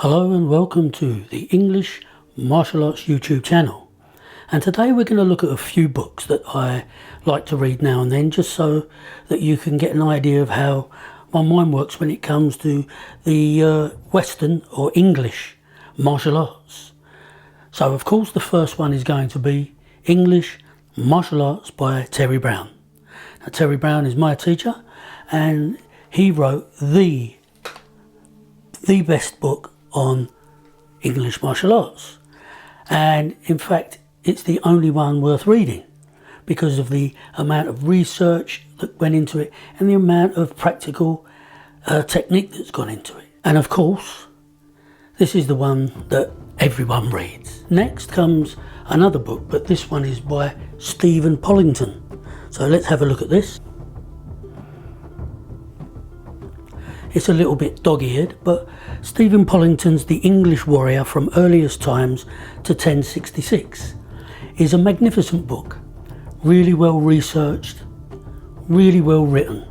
Hello and welcome to the English Martial Arts YouTube channel. And today we're going to look at a few books that I like to read now and then, just so that you can get an idea of how my mind works when it comes to the Western or English martial arts. So of course the first one is going to be English Martial Arts by Terry Brown. Now Terry Brown is my teacher and he wrote the best book on English martial arts, and in fact it's the only one worth reading because of the amount of research that went into it and the amount of practical technique that's gone into it. And of course this is the one that everyone reads. Next comes another book, but this one is by Stephen Pollington. So let's have a look at this. It's a little bit dog-eared, but Stephen Pollington's The English Warrior from Earliest Times to 1066 is a magnificent book, really well researched, really well written.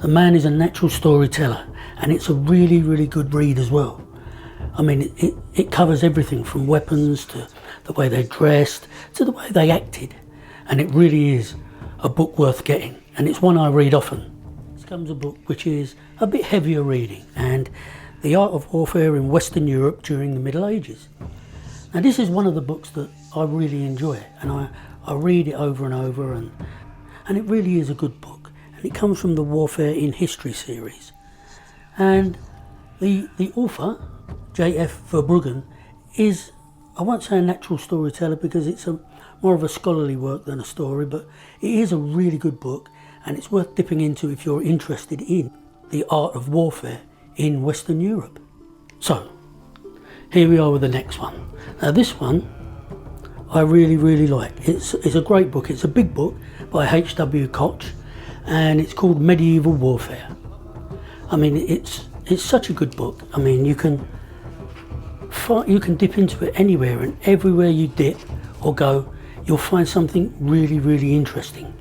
The man is a natural storyteller and it's a really good read as well. I mean, it covers everything from weapons to the way they dressed to the way they acted, and it really is a book worth getting, and it's one I read often. Comes a book which is a bit heavier reading, and The Art of Warfare in Western Europe during the Middle Ages. Now this is one of the books that I really enjoy, and I read it over and over, and it really is a good book, and it comes from the Warfare in History series. And the author, J.F. Verbruggen, is, I won't say a natural storyteller because it's more of a scholarly work than a story, but it is a really good book, and it's worth dipping into if you're interested in the art of warfare in Western Europe. So, here we are with the next one. Now this one I really like. It's a great book. It's a big book by H.W. Koch, and it's called Medieval Warfare. I mean, it's such a good book. I mean, you can dip into it anywhere, and everywhere you dip or go, you'll find something really interesting.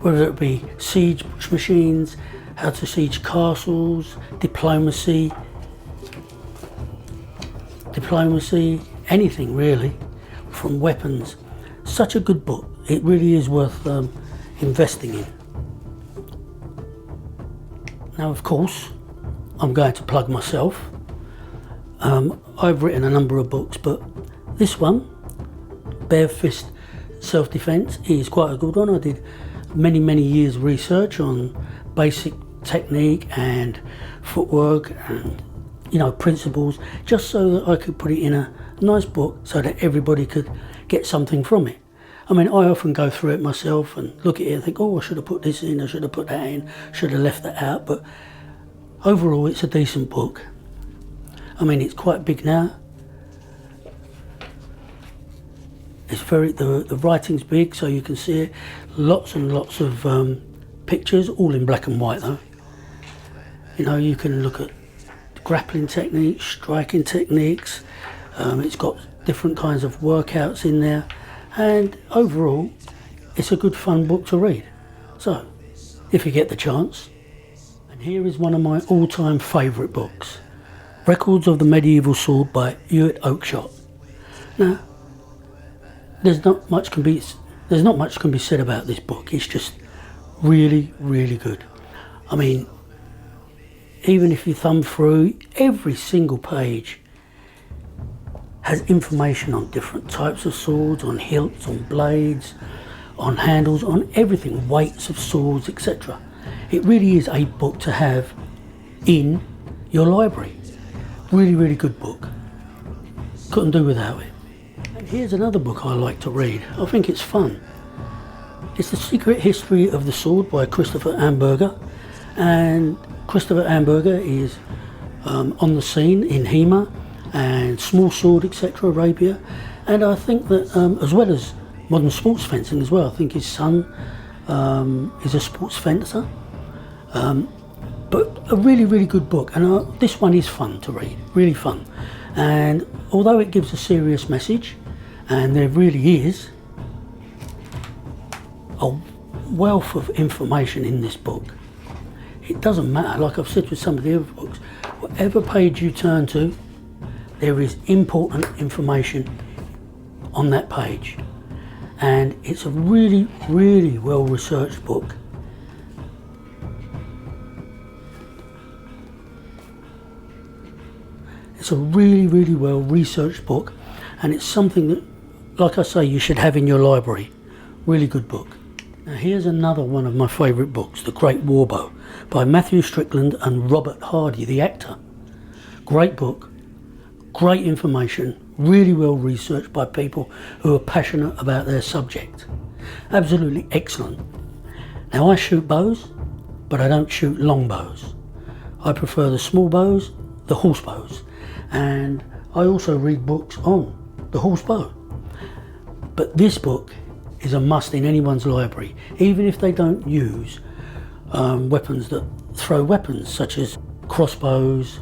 Whether it be siege machines, how to siege castles, diplomacy, anything really, from weapons. Such a good book. It really is worth investing in. Now of course, I'm going to plug myself. I've written a number of books, but this one, Bare Fist Self-Defense, is quite a good one. I did many years research on basic technique and footwork and principles, just so that I could put it in a nice book so that everybody could get something from it. I mean, I often go through it myself and look at it and think, oh, I should have put this in, I should have put that in, should have left that out, but overall it's a decent book. I mean, it's quite big now. It's the writing's big, so you can see it. Lots and lots of pictures, all in black and white though. You can look at grappling techniques, striking techniques. It's got different kinds of workouts in there, and overall it's a good fun book to read. So if you get the chance. And here is one of my all-time favourite books, Records of the Medieval Sword by Ewart Oakeshott. Now there's not much can be said about this book. It's just really good. I mean, even if you thumb through, every single page has information on different types of swords, on hilts, on blades, on handles, on everything, weights of swords, etc. It really is a book to have in your library. Really good book. Couldn't do without it. And here's another book I like to read. I think it's fun. It's The Secret History of the Sword by Christopher Amberger. And Christopher Amberger is on the scene in HEMA and small sword, etc., rapier. And I think that as well as modern sports fencing as well, I think his son is a sports fencer. But a really good book, and this one is fun to read, really fun. And although it gives a serious message, and there really is a wealth of information in this book, it doesn't matter. Like I've said with some of the other books, whatever page you turn to, there is important information on that page, and it's a really, really well researched book. It's a really, really well researched book, and it's something that, like I say, you should have in your library. Really good book. Now here's another one of my favourite books, The Great Warbow, by Matthew Strickland and Robert Hardy, the actor. Great book, great information, really well researched by people who are passionate about their subject. Absolutely excellent. Now I shoot bows, but I don't shoot long bows. I prefer the small bows, the horse bows, and I also read books on the horse bow. But this book is a must in anyone's library, even if they don't use weapons that throw weapons, such as crossbows,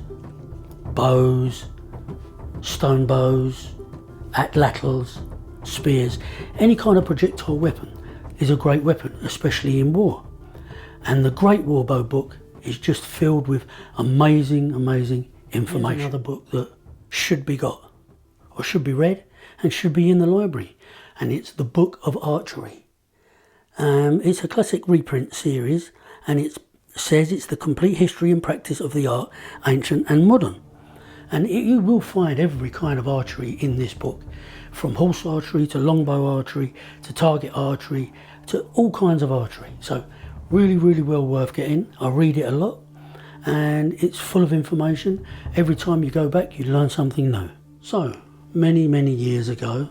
bows, stone bows, atlatls, spears. Any kind of projectile weapon is a great weapon, especially in war. And the Great Warbow book is just filled with amazing, amazing information. Here's another book that should be got, or should be read, and should be in the library, and it's the Book of Archery. It's a classic reprint series, and it says it's the complete history and practice of the art, ancient and modern. And you will find every kind of archery in this book, from horse archery to longbow archery to target archery to all kinds of archery. So really, really well worth getting. I read it a lot, and it's full of information. Every time you go back, you learn something new. So many, many years ago,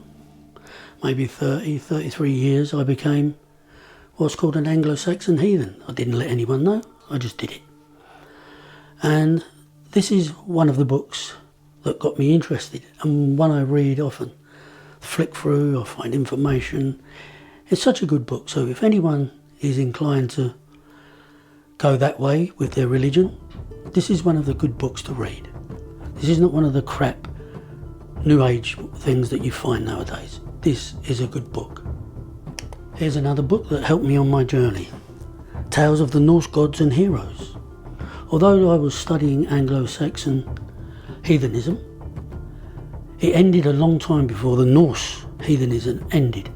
maybe 30, 33 years, I became what's called an Anglo-Saxon heathen. I didn't let anyone know, I just did it. And this is one of the books that got me interested, and one I read often, flick through, I find information. It's such a good book, so if anyone is inclined to go that way with their religion, this is one of the good books to read. This is not one of the crap New Age things that you find nowadays. This is a good book. Here's another book that helped me on my journey. Tales of the Norse Gods and Heroes. Although I was studying Anglo-Saxon heathenism, it ended a long time before the Norse heathenism ended.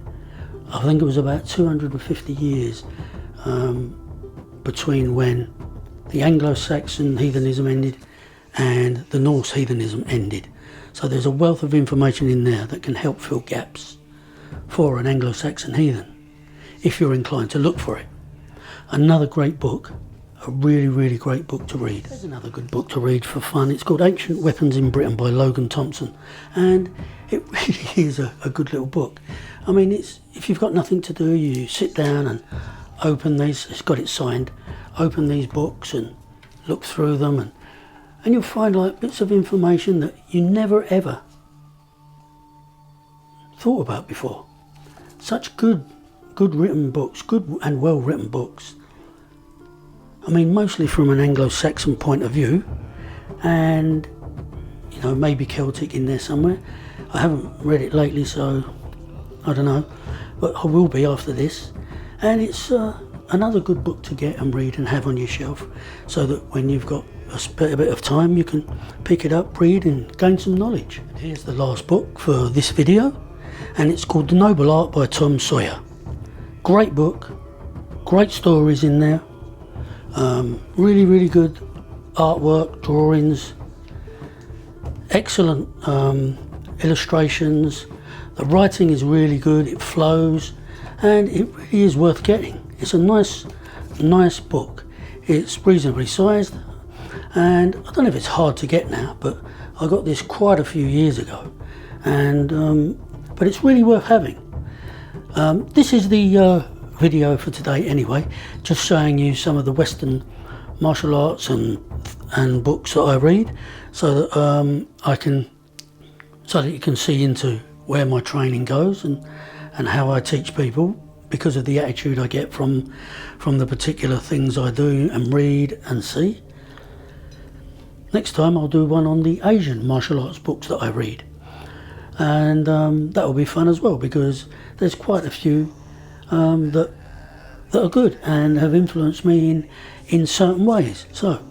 I think it was about 250 years between when the Anglo-Saxon heathenism ended and the Norse heathenism ended. So there's a wealth of information in there that can help fill gaps for an Anglo-Saxon heathen, if you're inclined to look for it. Another great book, a really, really great book to read. There's another good book to read for fun. It's called Ancient Weapons in Britain by Logan Thompson, and it really is a good little book. I mean, if you've got nothing to do, you sit down and open these, it's got it signed, open these books and look through them, and you'll find like bits of information that you never ever thought about before. Such good written books, good and well written books. I mean, mostly from an Anglo-Saxon point of view, and you know, maybe Celtic in there somewhere. I haven't read it lately, so I don't know, but I will be after this. And it's another good book to get and read and have on your shelf, so that when you've got a spare bit of time, you can pick it up, read and gain some knowledge. Here's the last book for this video, and it's called The Noble Art by Tom Sawyer. Great book, great stories in there, really, really good artwork, drawings, excellent illustrations. The writing is really good, it flows, and it really is worth getting. It's a nice book. It's reasonably sized, and I don't know if it's hard to get now, but I got this quite a few years ago, and but it's really worth having. This is the video for today anyway, just showing you some of the Western martial arts and books that I read, so that so that you can see into where my training goes and how I teach people, because of the attitude I get from the particular things I do and read and see. Next time I'll do one on the Asian martial arts books that I read, and that will be fun as well, because there's quite a few that are good and have influenced me in certain ways. So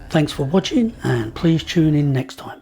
thanks for watching, and please tune in next time.